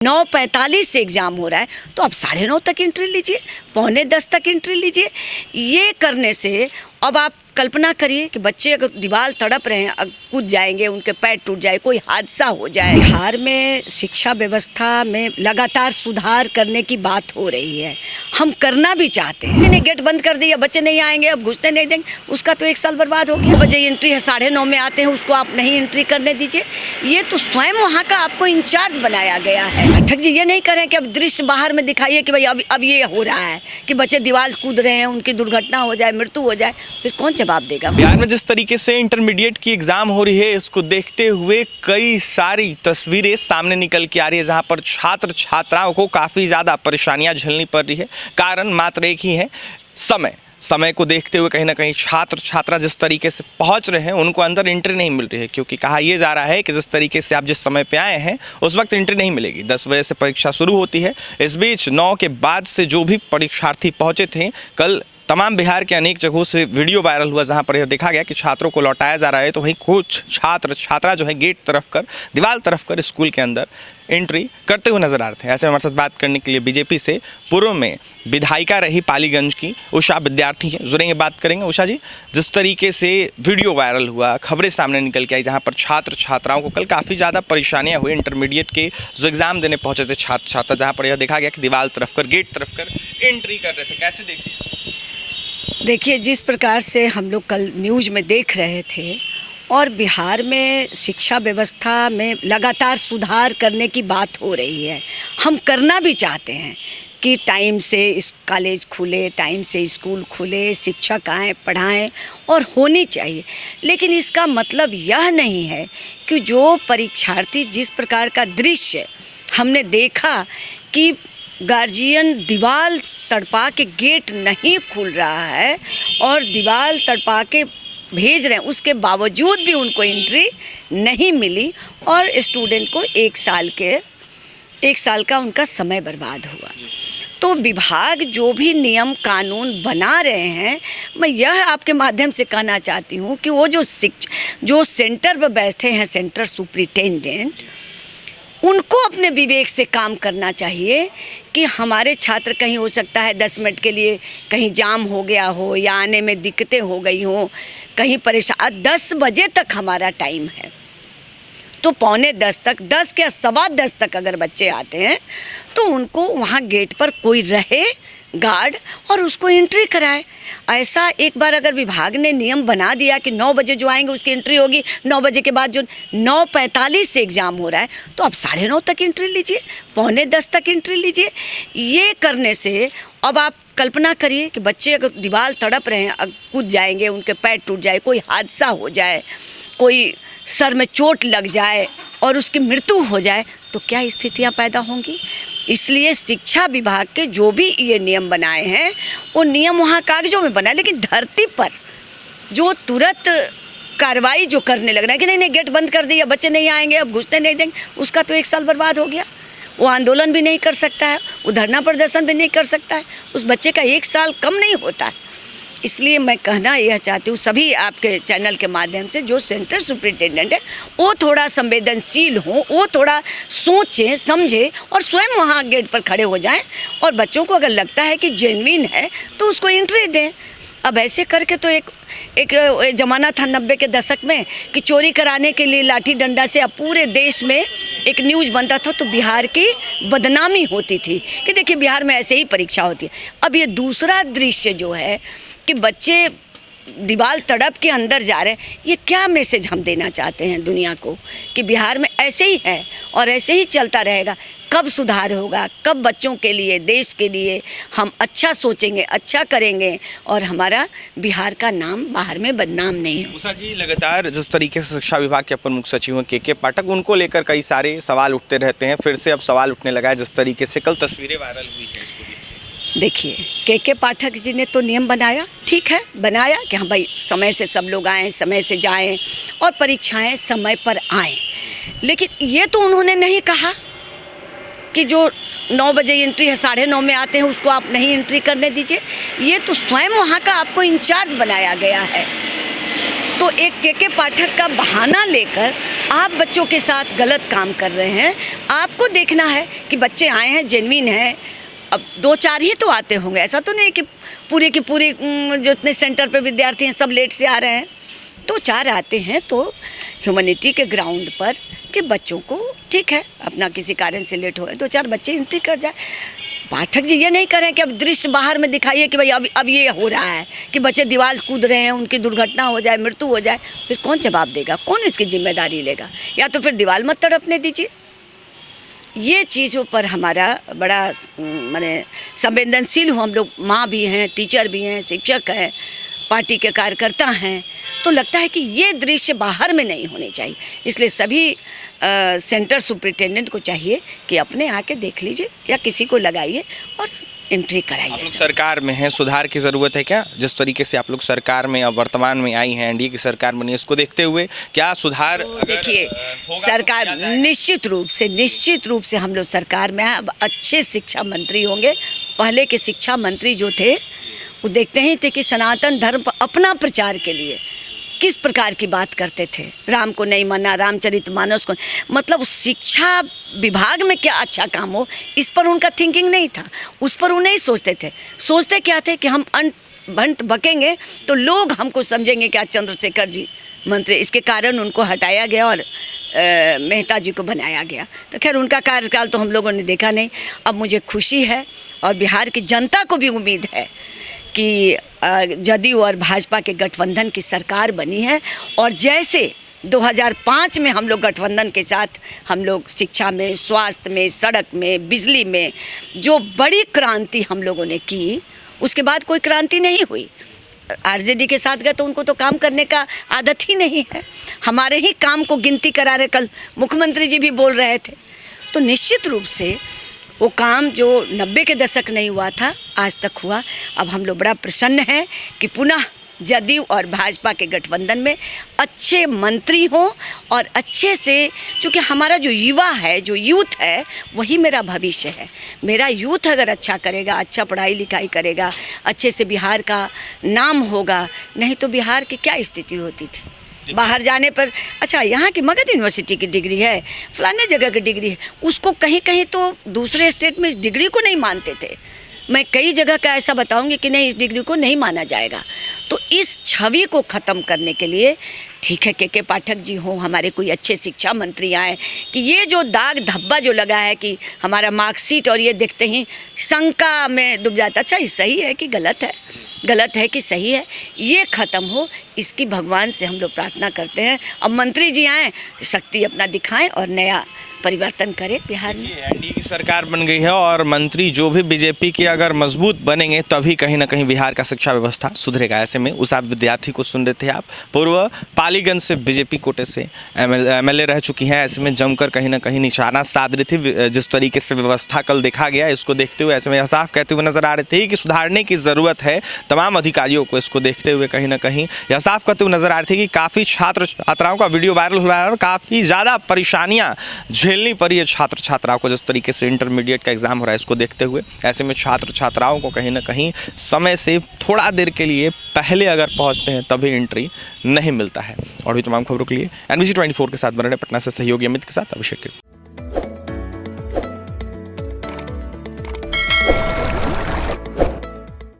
9:45 से एग्ज़ाम हो रहा है तो आप 9:30 तक एंट्री लीजिए, 9:45 तक एंट्री लीजिए। ये करने से अब आप कल्पना करिए कि बच्चे अगर दीवार तड़प रहे हैं, कूद जाएंगे, उनके पैर टूट जाए, कोई हादसा हो जाए। बिहार में शिक्षा व्यवस्था में लगातार सुधार करने की बात हो रही है, हम करना भी चाहते हैं। इन्हें गेट बंद कर दिया, बच्चे नहीं आएंगे, अब घुसने नहीं देंगे, उसका तो 1 साल बर्बाद हो गया। बजे एंट्री है, 9:30 में आते हैं, उसको आप नहीं एंट्री करने दीजिए। ये तो स्वयं वहाँ का आपको इंचार्ज बनाया गया है। पाठक जी ये नहीं करें कि अब दृश्य बाहर में दिखाइए कि भाई अब ये हो रहा है कि बच्चे दीवार कूद रहे हैं, उनकी दुर्घटना हो जाए, मृत्यु हो जाए, फिर कौन जवाब देगा। बिहार में जिस तरीके से इंटरमीडिएट की एग्जाम हो रही है, इसको देखते हुए कई सारी तस्वीरें सामने निकल के आ रही है, जहां पर छात्र छात्राओं को काफ़ी ज़्यादा परेशानियां झेलनी पड़ रही है। कारण मात्र एक ही है, समय को देखते हुए कहीं ना कहीं छात्र छात्रा जिस तरीके से पहुंच रहे हैं, उनको अंदर एंट्री नहीं मिल रही है, क्योंकि कहा यह जा रहा है कि जिस तरीके से आप जिस समय पे आए हैं उस वक्त एंट्री नहीं मिलेगी। 10 बजे से परीक्षा शुरू होती है। इस बीच 9 के बाद से जो भी परीक्षार्थी पहुंचे थे, कल तमाम बिहार के अनेक जगहों से वीडियो वायरल हुआ, जहां पर यह देखा गया कि छात्रों को लौटाया जा रहा है, तो वहीं कुछ छात्र छात्रा जो है गेट तरफ कर, दीवार तरफ कर स्कूल के अंदर एंट्री करते हुए नजर आ रहे थे। ऐसे में हमारे साथ बात करने के लिए बीजेपी से पूर्व में विधायिका रही पालीगंज की उषा विद्यार्थी हैं, जुड़ेंगे, बात करेंगे। उषा जी, जिस तरीके से वीडियो वायरल हुआ, खबरें सामने निकल के आई, जहाँ पर छात्र छात्राओं को कल काफ़ी ज़्यादा परेशानियाँ हुई, इंटरमीडिएट के जो एग्ज़ाम देने पहुँचे थे छात्र छात्रा, जहाँ पर यह देखा गया कि दीवार तरफ कर, गेट तरफ कर एंट्री कर रहे थे। कैसे देखिए? देखिए, जिस प्रकार से हम लोग कल न्यूज़ में देख रहे थे और बिहार में शिक्षा व्यवस्था में लगातार सुधार करने की बात हो रही है, हम करना भी चाहते हैं कि टाइम से इस कॉलेज खुले, टाइम से स्कूल खुले, शिक्षक आएँ, पढ़ाएं और होनी चाहिए। लेकिन इसका मतलब यह नहीं है कि जो परीक्षार्थी जिस प्रकार का दृश्य हमने देखा कि गार्जियन दीवार तड़पा के गेट नहीं खुल रहा है और दीवार तड़पा के भेज रहे हैं, उसके बावजूद भी उनको एंट्री नहीं मिली और स्टूडेंट को 1 साल का उनका समय बर्बाद हुआ। तो विभाग जो भी नियम कानून बना रहे हैं, मैं यह आपके माध्यम से कहना चाहती हूँ कि वो जो सेंटर पर बैठे हैं, सेंटर सुपरिटेंडेंट, उनको अपने विवेक से काम करना चाहिए कि हमारे छात्र, कहीं हो सकता है 10 मिनट के लिए कहीं जाम हो गया हो या आने में दिक्कतें हो गई हों, कहीं परेशान, 10 बजे तक हमारा टाइम है, तो 9:45 तक, 10 के 10:15 तक अगर बच्चे आते हैं तो उनको वहाँ गेट पर कोई रहे गार्ड और उसको एंट्री कराए। ऐसा एक बार अगर विभाग ने नियम बना दिया कि 9 बजे जो आएंगे उसकी एंट्री होगी, 9 बजे के बाद जो 9:45 से एग्ज़ाम हो रहा है तो आप 9:30 तक एंट्री लीजिए, 9:45 तक एंट्री लीजिए। ये करने से अब आप कल्पना करिए कि बच्चे अगर दीवार तड़प रहे हैं, कूद जाएंगे, उनके पैर टूट जाए, कोई हादसा हो जाए, कोई सर में चोट लग जाए और उसकी मृत्यु हो जाए, तो क्या स्थितियां पैदा होंगी। इसलिए शिक्षा विभाग के जो भी ये नियम बनाए हैं, वो नियम वहाँ कागजों में बनाए, लेकिन धरती पर जो तुरंत कार्रवाई जो करने लग रहा है कि नहीं गेट बंद कर दिया, बच्चे नहीं आएंगे, अब घुसने नहीं देंगे, उसका तो 1 साल बर्बाद हो गया। वो आंदोलन भी नहीं कर सकता है, वो धरना प्रदर्शन भी नहीं कर सकता है, उस बच्चे का 1 साल कम नहीं होता है। इसलिए मैं कहना यह चाहती हूँ सभी आपके चैनल के माध्यम से, जो सेंटर सुपरिटेंडेंट है वो थोड़ा संवेदनशील हों, वो थोड़ा सोचें समझें और स्वयं वहाँ गेट पर खड़े हो जाएं और बच्चों को अगर लगता है कि जेन्युइन है तो उसको एंट्री दें। अब ऐसे करके तो एक ज़माना था 90 के दशक में कि चोरी कराने के लिए लाठी डंडा से अब पूरे देश में एक न्यूज़ बनता था, तो बिहार की बदनामी होती थी कि देखिए बिहार में ऐसे ही परीक्षा होती है। अब ये दूसरा दृश्य जो है कि बच्चे दीवार तड़प के अंदर जा रहे हैं, ये क्या मैसेज हम देना चाहते हैं दुनिया को कि बिहार में ऐसे ही है और ऐसे ही चलता रहेगा। कब सुधार होगा, कब बच्चों के लिए, देश के लिए हम अच्छा सोचेंगे, अच्छा करेंगे और हमारा बिहार का नाम बाहर में बदनाम नहीं हो। उषा जी, लगातार जिस तरीके से शिक्षा विभाग के अपर मुख्य सचिव हैं के पाठक, उनको लेकर कई सारे सवाल उठते रहते हैं, फिर से अब सवाल उठने लगा है जिस तरीके से कल तस्वीरें वायरल हुई हैं। देखिए, के पाठक जी ने तो नियम बनाया, ठीक है, बनाया कि हाँ भाई समय से सब लोग आएँ, समय से जाएँ और परीक्षाएँ समय पर आएँ, लेकिन ये तो उन्होंने नहीं कहा कि जो 9 बजे एंट्री है, 9:30 में आते हैं, उसको आप नहीं एंट्री करने दीजिए। ये तो स्वयं वहाँ का आपको इंचार्ज बनाया गया है। तो एक के पाठक का बहाना लेकर आप बच्चों के साथ गलत काम कर रहे हैं। आपको देखना है कि बच्चे आए हैं, जेन्युइन हैं। अब 2-4 ही तो आते होंगे, ऐसा तो नहीं कि पूरे के पूरे जो इतने सेंटर पे विद्यार्थी हैं सब लेट से आ रहे हैं। 2-4 आते हैं तो ह्यूमैनिटी के ग्राउंड पर कि बच्चों को ठीक है, अपना किसी कारण से लेट हो गए, 2-4 बच्चे एंट्री कर जाए। पाठक जी ये नहीं करें कि अब दृश्य बाहर में दिखाइए कि भाई अब ये हो रहा है कि बच्चे दीवार कूद रहे हैं, उनकी दुर्घटना हो जाए, मृत्यु हो जाए, फिर कौन जवाब देगा, कौन इसकी जिम्मेदारी लेगा? या तो फिर दीवार मत तड़पने दीजिए। ये चीज़ों पर हमारा बड़ा माने संवेदनशील हो हम लोग, माँ भी हैं, टीचर भी हैं, शिक्षक हैं, पार्टी के कार्यकर्ता हैं, तो लगता है कि ये दृश्य बाहर में नहीं होने चाहिए। इसलिए सभी सेंटर सुपरिटेंडेंट को चाहिए कि अपने आके देख लीजिए या किसी को लगाइए और एंट्री कराइए। आप लोग सरकार में हैं, सुधार की ज़रूरत है क्या? जिस तरीके से आप लोग सरकार में अब वर्तमान में आई हैं, एनडीए की सरकार बनी है, इसको देखते हुए क्या सुधार? देखिए, सरकार निश्चित रूप से हम लोग सरकार में अब अच्छे शिक्षा मंत्री होंगे। पहले के शिक्षा मंत्री जो थे वो देखते ही थे कि सनातन धर्म पर अपना प्रचार के लिए किस प्रकार की बात करते थे। राम को नहीं माना, रामचरितमानस को, मतलब शिक्षा विभाग में क्या अच्छा काम हो इस पर उनका थिंकिंग नहीं था। उस पर वो नहीं सोचते थे। सोचते क्या थे कि हम भंट बकेंगे तो लोग हमको समझेंगे कि आज चंद्रशेखर जी मंत्री, इसके कारण उनको हटाया गया और मेहता जी को बनाया गया। तो खैर उनका कार्यकाल तो हम लोगों ने देखा नहीं। अब मुझे खुशी है और बिहार की जनता को भी उम्मीद है कि जदयू और भाजपा के गठबंधन की सरकार बनी है और जैसे 2005 में हम लोग गठबंधन के साथ हम लोग शिक्षा में, स्वास्थ्य में, सड़क में, बिजली में जो बड़ी क्रांति हम लोगों ने की, उसके बाद कोई क्रांति नहीं हुई। आरजेडी के साथ गए तो उनको तो काम करने का आदत ही नहीं है। हमारे ही काम को गिनती करा रहे, कल मुख्यमंत्री जी भी बोल रहे थे। तो निश्चित रूप से वो काम जो 90 के दशक नहीं हुआ था आज तक हुआ। अब हम लोग बड़ा प्रसन्न हैं कि पुनः जदयू और भाजपा के गठबंधन में अच्छे मंत्री हों और अच्छे से, चूँकि हमारा जो युवा है, जो यूथ है, वही मेरा भविष्य है। मेरा यूथ अगर अच्छा करेगा, अच्छा पढ़ाई लिखाई करेगा, अच्छे से बिहार का नाम होगा। नहीं तो बिहार की क्या स्थिति होती थी? बाहर जाने पर अच्छा यहाँ की मगध यूनिवर्सिटी की डिग्री है, फलाने जगह की डिग्री है, उसको कहीं कहीं तो दूसरे स्टेट में इस डिग्री को नहीं मानते थे। मैं कई जगह का ऐसा बताऊंगी कि नहीं, इस डिग्री को नहीं माना जाएगा। तो इस छवि को ख़त्म करने के लिए ठीक है के पाठक जी हों, हमारे कोई अच्छे शिक्षा मंत्री आए कि ये जो दाग धब्बा जो लगा है कि हमारा मार्कशीट और ये देखते ही शंका में डूब जाता, अच्छा ये सही है कि गलत है, गलत है कि सही है, ये ख़त्म हो, इसकी भगवान से हम लोग प्रार्थना करते हैं। अब मंत्री जी आएँ, शक्ति अपना दिखाएं और नया परिवर्तन करें बिहार में। एनडीए की सरकार बन गई है और मंत्री जो भी बीजेपी के अगर मजबूत बनेंगे तभी कहीं ना कहीं बिहार का शिक्षा व्यवस्था सुधरेगा। ऐसे में उस आप विद्यार्थी को सुन रहे थे आप, पूर्व पालीगंज से बीजेपी कोटे से एमएलए रह चुकी हैं। ऐसे में जमकर कहीं ना कहीं निशाना साध रही थी। जिस तरीके से व्यवस्था कल देखा गया, इसको देखते हुए ऐसे में साफ कहते हुए नजर आ रहे थे कि सुधारने की ज़रूरत है तमाम अधिकारियों को। इसको देखते हुए कहीं ना कहीं यह साफ कहते हुए नजर आ रहे थे कि काफ़ी छात्र छात्राओं का वीडियो वायरल हो रहा है और काफ़ी ज़्यादा परेशानियाँ झेलनी पड़ी है छात्र छात्राओं को। जिस तरीके से इंटरमीडिएट का एग्जाम हो रहा है, इसको देखते हुए ऐसे में छात्र छात्राओं को कहीं ना कहीं समय से थोड़ा देर के लिए पहले अगर पहुंचते हैं तभी एंट्री नहीं मिलता है। और भी तमाम खबरों के लिए NBC 24 के साथ बने रहे पटना से सहयोगी अमित के साथ अभिषेक।